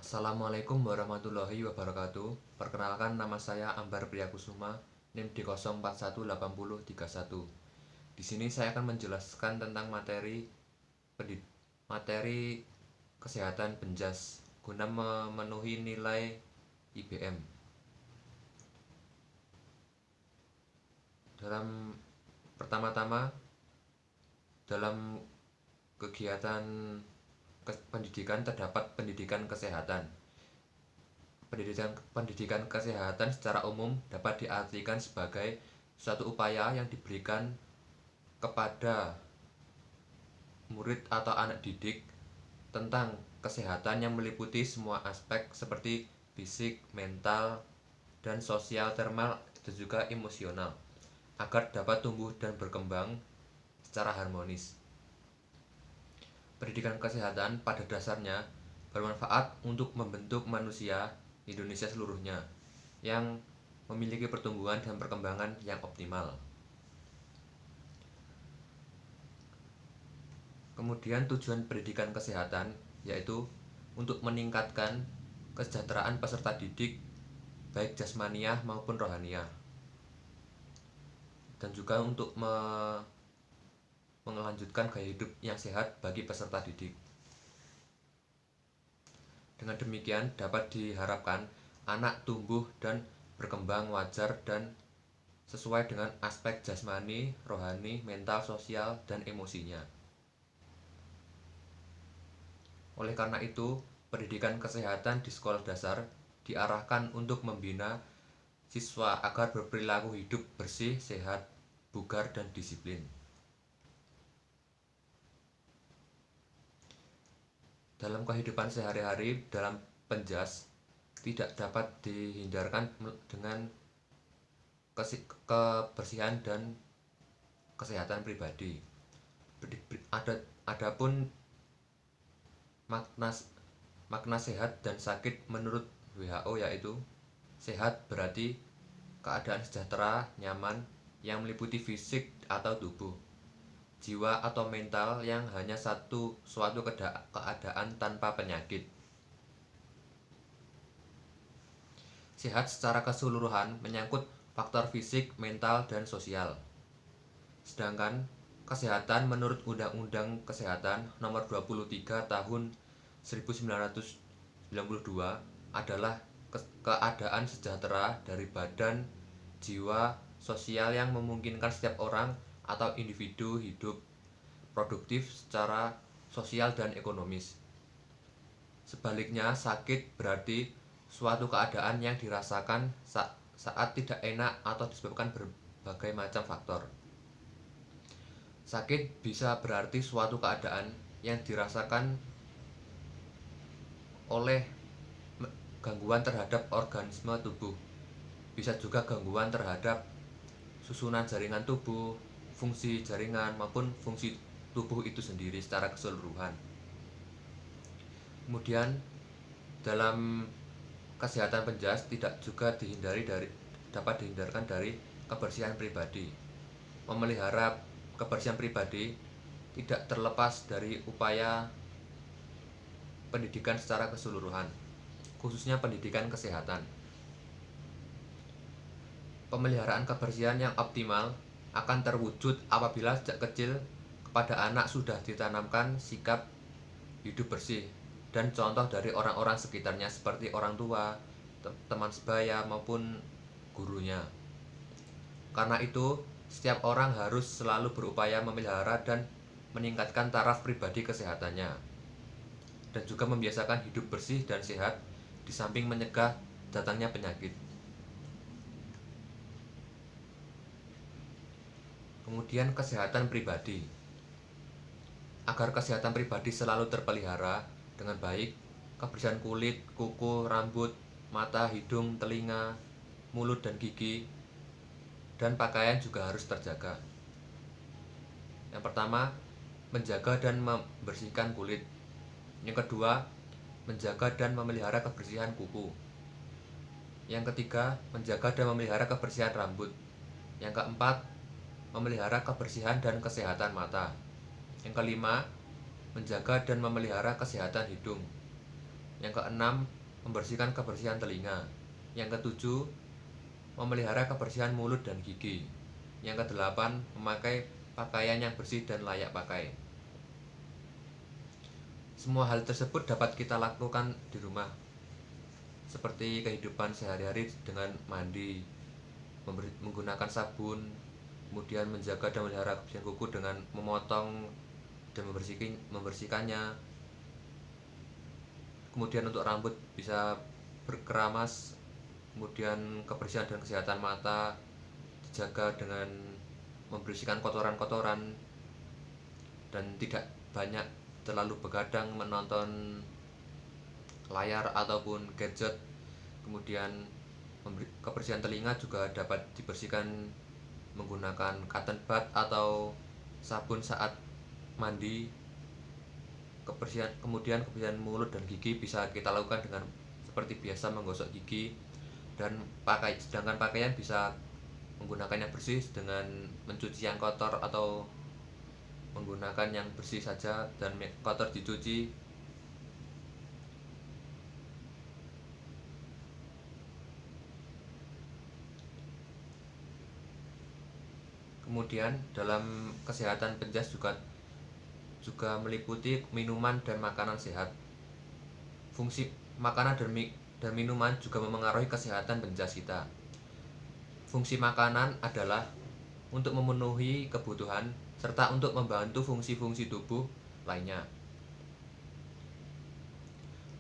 Assalamualaikum warahmatullahi wabarakatuh. Perkenalkan, nama saya Ambar Priyakusuma, NIM D041803 Di sini saya akan menjelaskan tentang materi kesehatan penjas guna memenuhi nilai IBM. Pertama-tama, dalam kegiatan pendidikan terdapat pendidikan kesehatan. Pendidikan kesehatan secara umum dapat diartikan sebagai suatu upaya yang diberikan kepada murid atau anak didik tentang kesehatan yang meliputi semua aspek seperti fisik, mental, dan sosial, termal, dan juga emosional, agar dapat tumbuh dan berkembang secara harmonis. Pendidikan kesehatan pada dasarnya bermanfaat untuk membentuk manusia Indonesia seluruhnya yang memiliki pertumbuhan dan perkembangan yang optimal. Kemudian tujuan pendidikan kesehatan yaitu untuk meningkatkan kesejahteraan peserta didik baik jasmaniah maupun rohaniah, dan juga untuk melanjutkan gaya hidup yang sehat bagi peserta didik. Dengan demikian dapat diharapkan anak tumbuh dan berkembang wajar dan sesuai dengan aspek jasmani, rohani, mental, sosial, dan emosinya. Oleh karena itu, pendidikan kesehatan di sekolah dasar diarahkan untuk membina siswa agar berperilaku hidup bersih, sehat, bugar, dan disiplin. Dalam kehidupan sehari-hari dalam penjas tidak dapat dihindarkan dengan kebersihan dan kesehatan pribadi. Adapun makna sehat dan sakit menurut WHO yaitu sehat berarti keadaan sejahtera, nyaman yang meliputi fisik atau tubuh, jiwa atau mental yang hanya suatu keadaan tanpa penyakit. Sehat secara keseluruhan menyangkut faktor fisik, mental, dan sosial. Sedangkan kesehatan menurut Undang-Undang Kesehatan Nomor 23 Tahun 1992 adalah keadaan sejahtera dari badan, jiwa, sosial yang memungkinkan setiap orang atau individu hidup produktif secara sosial dan ekonomis. Sebaliknya, sakit berarti suatu keadaan yang dirasakan saat tidak enak atau disebabkan berbagai macam faktor. Sakit bisa berarti suatu keadaan yang dirasakan oleh gangguan terhadap organisme tubuh. Bisa juga gangguan terhadap susunan jaringan tubuh, fungsi jaringan maupun fungsi tubuh itu sendiri secara keseluruhan. Kemudian dalam kesehatan penjas tidak juga dapat dihindarkan dari kebersihan pribadi. Memelihara kebersihan pribadi tidak terlepas dari upaya pendidikan secara keseluruhan, khususnya pendidikan kesehatan. Pemeliharaan kebersihan yang optimal akan terwujud apabila sejak kecil kepada anak sudah ditanamkan sikap hidup bersih dan contoh dari orang-orang sekitarnya seperti orang tua, teman sebaya maupun gurunya. Karena itu, setiap orang harus selalu berupaya memelihara dan meningkatkan taraf pribadi kesehatannya, dan juga membiasakan hidup bersih dan sehat di samping mencegah datangnya penyakit. Kemudian kesehatan pribadi. Agar kesehatan pribadi selalu terpelihara dengan baik, kebersihan kulit, kuku, rambut, mata, hidung, telinga, mulut, dan gigi, dan pakaian juga harus terjaga. Yang pertama, menjaga dan membersihkan kulit. Yang kedua, menjaga dan memelihara kebersihan kuku. Yang ketiga, menjaga dan memelihara kebersihan rambut. Yang keempat, memelihara kebersihan dan kesehatan mata. Yang kelima, menjaga dan memelihara kesehatan hidung. Yang keenam, membersihkan kebersihan telinga. Yang ketujuh, memelihara kebersihan mulut dan gigi. Yang kedelapan, memakai pakaian yang bersih dan layak pakai. Semua hal tersebut dapat kita lakukan di rumah, seperti kehidupan sehari-hari dengan mandi, menggunakan sabun, kemudian menjaga dan memelihara kebersihan kuku dengan memotong dan membersihkannya. Kemudian untuk rambut bisa berkeramas, kemudian kebersihan dan kesehatan mata dijaga dengan membersihkan kotoran-kotoran dan tidak banyak terlalu begadang menonton layar ataupun gadget. Kemudian kebersihan telinga juga dapat dibersihkan menggunakan cotton bud atau sabun saat mandi. Kemudian kebersihan mulut dan gigi bisa kita lakukan dengan seperti biasa menggosok gigi, dan sedangkan pakaian bisa menggunakan yang bersih dengan mencuci yang kotor atau menggunakan yang bersih saja dan kotor dicuci. Kemudian dalam kesehatan penjas juga meliputi minuman dan makanan sehat. Fungsi makanan dan minuman juga memengaruhi kesehatan penjas kita. Fungsi makanan adalah untuk memenuhi kebutuhan serta untuk membantu fungsi-fungsi tubuh lainnya.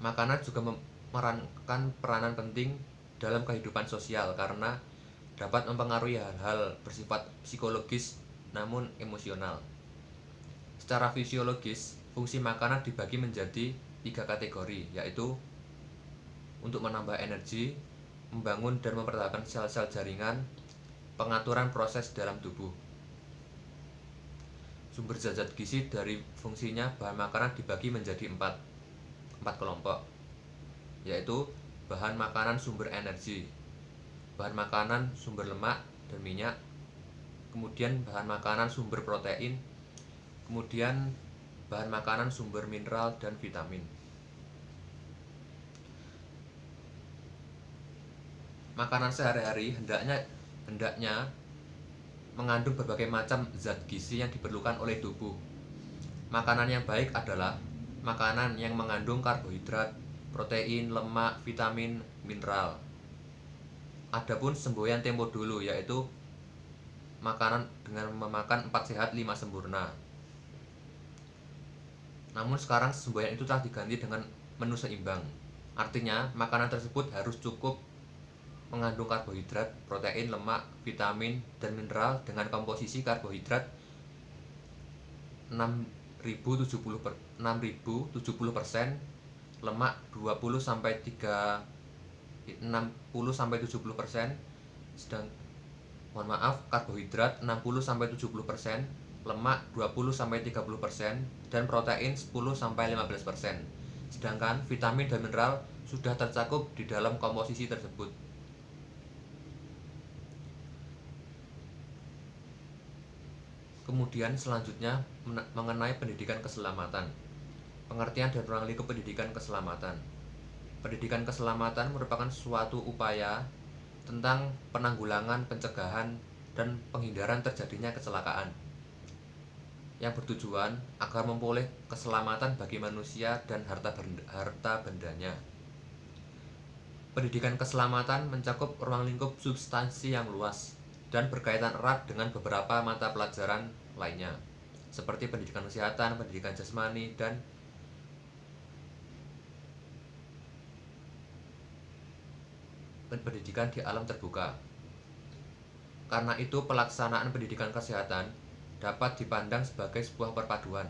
Makanan juga memerankan peranan penting dalam kehidupan sosial karena dapat mempengaruhi hal-hal bersifat psikologis namun emosional. Secara fisiologis, fungsi makanan dibagi menjadi 3 kategori, yaitu untuk menambah energi, membangun dan mempertahankan sel-sel jaringan, pengaturan proses dalam tubuh. Sumber zat gizi dari fungsinya bahan makanan dibagi menjadi 4 kelompok, yaitu bahan makanan sumber energi, bahan makanan sumber lemak dan minyak, kemudian bahan makanan sumber protein, kemudian bahan makanan sumber mineral dan vitamin. Makanan sehari-hari hendaknya mengandung berbagai macam zat gizi yang diperlukan oleh tubuh. Makanan yang baik adalah makanan yang mengandung karbohidrat, protein, lemak, vitamin, mineral. Adapun semboyan tempo dulu, yaitu makanan dengan memakan 4 sehat 5 sempurna. Namun sekarang semboyan itu telah diganti dengan menu seimbang. Artinya makanan tersebut harus cukup mengandung karbohidrat, protein, lemak, vitamin, dan mineral dengan komposisi karbohidrat 6070%, lemak 60-70%, karbohidrat 60-70%, lemak 20-30%, dan protein 10-15%. Sedangkan vitamin dan mineral sudah tercakup di dalam komposisi tersebut. Kemudian selanjutnya mengenai pendidikan keselamatan. Pengertian dan ruang lingkup pendidikan keselamatan. Pendidikan keselamatan merupakan suatu upaya tentang penanggulangan, pencegahan, dan penghindaran terjadinya kecelakaan yang bertujuan agar memperoleh keselamatan bagi manusia dan harta bendanya. Pendidikan keselamatan mencakup ruang lingkup substansi yang luas dan berkaitan erat dengan beberapa mata pelajaran lainnya, seperti pendidikan kesehatan, pendidikan jasmani, dan pendidikan di alam terbuka. Karena itu, pelaksanaan pendidikan kesehatan dapat dipandang sebagai sebuah perpaduan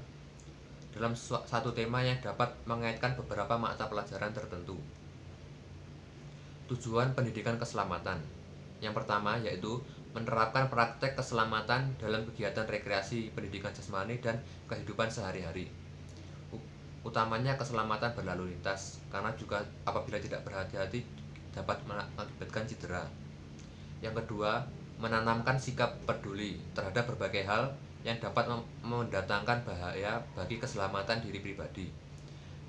dalam satu tema yang dapat mengaitkan beberapa mata pelajaran tertentu. Tujuan pendidikan keselamatan yang pertama yaitu menerapkan praktek keselamatan dalam kegiatan rekreasi, pendidikan jasmani, dan kehidupan sehari-hari. Utamanya keselamatan berlalu lintas, karena juga apabila tidak berhati-hati dapat mengakibatkan cedera. Yang kedua, menanamkan sikap peduli terhadap berbagai hal yang dapat mendatangkan bahaya bagi keselamatan diri pribadi.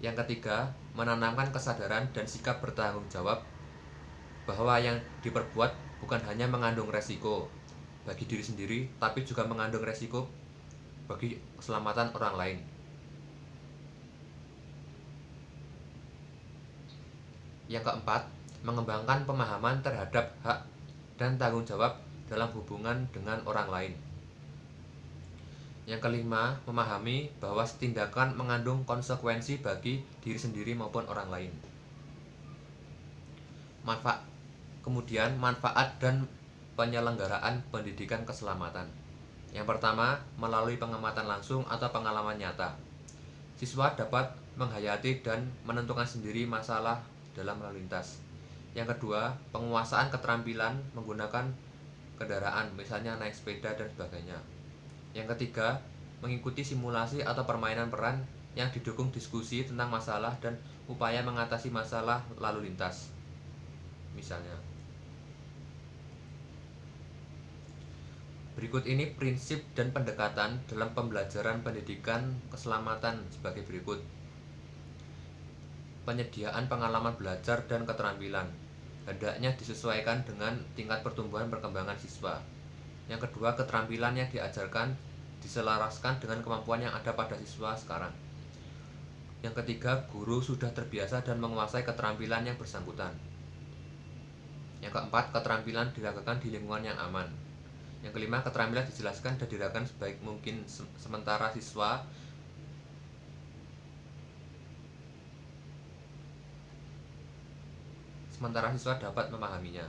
Yang ketiga, menanamkan kesadaran dan sikap bertanggung jawab bahwa yang diperbuat bukan hanya mengandung resiko bagi diri sendiri, tapi juga mengandung resiko bagi keselamatan orang lain. Yang keempat, mengembangkan pemahaman terhadap hak dan tanggung jawab dalam hubungan dengan orang lain. Yang kelima, memahami bahwa tindakan mengandung konsekuensi bagi diri sendiri maupun orang lain. Kemudian manfaat dan penyelenggaraan pendidikan keselamatan. Yang pertama, melalui pengamatan langsung atau pengalaman nyata. Siswa dapat menghayati dan menentukan sendiri masalah dalam lalu lintas. Yang kedua, penguasaan keterampilan menggunakan kendaraan, misalnya naik sepeda dan sebagainya. Yang ketiga, mengikuti simulasi atau permainan peran yang didukung diskusi tentang masalah dan upaya mengatasi masalah lalu lintas. Misalnya, berikut ini prinsip dan pendekatan dalam pembelajaran pendidikan keselamatan sebagai berikut. Penyediaan pengalaman belajar dan keterampilan hendaknya disesuaikan dengan tingkat pertumbuhan perkembangan siswa. Yang kedua, keterampilan yang diajarkan diselaraskan dengan kemampuan yang ada pada siswa sekarang. Yang ketiga, guru sudah terbiasa dan menguasai keterampilan yang bersangkutan. Yang keempat, keterampilan dilakukan di lingkungan yang aman. Yang kelima, keterampilan dijelaskan dan dilakukan sebaik mungkin sementara siswa dapat memahaminya.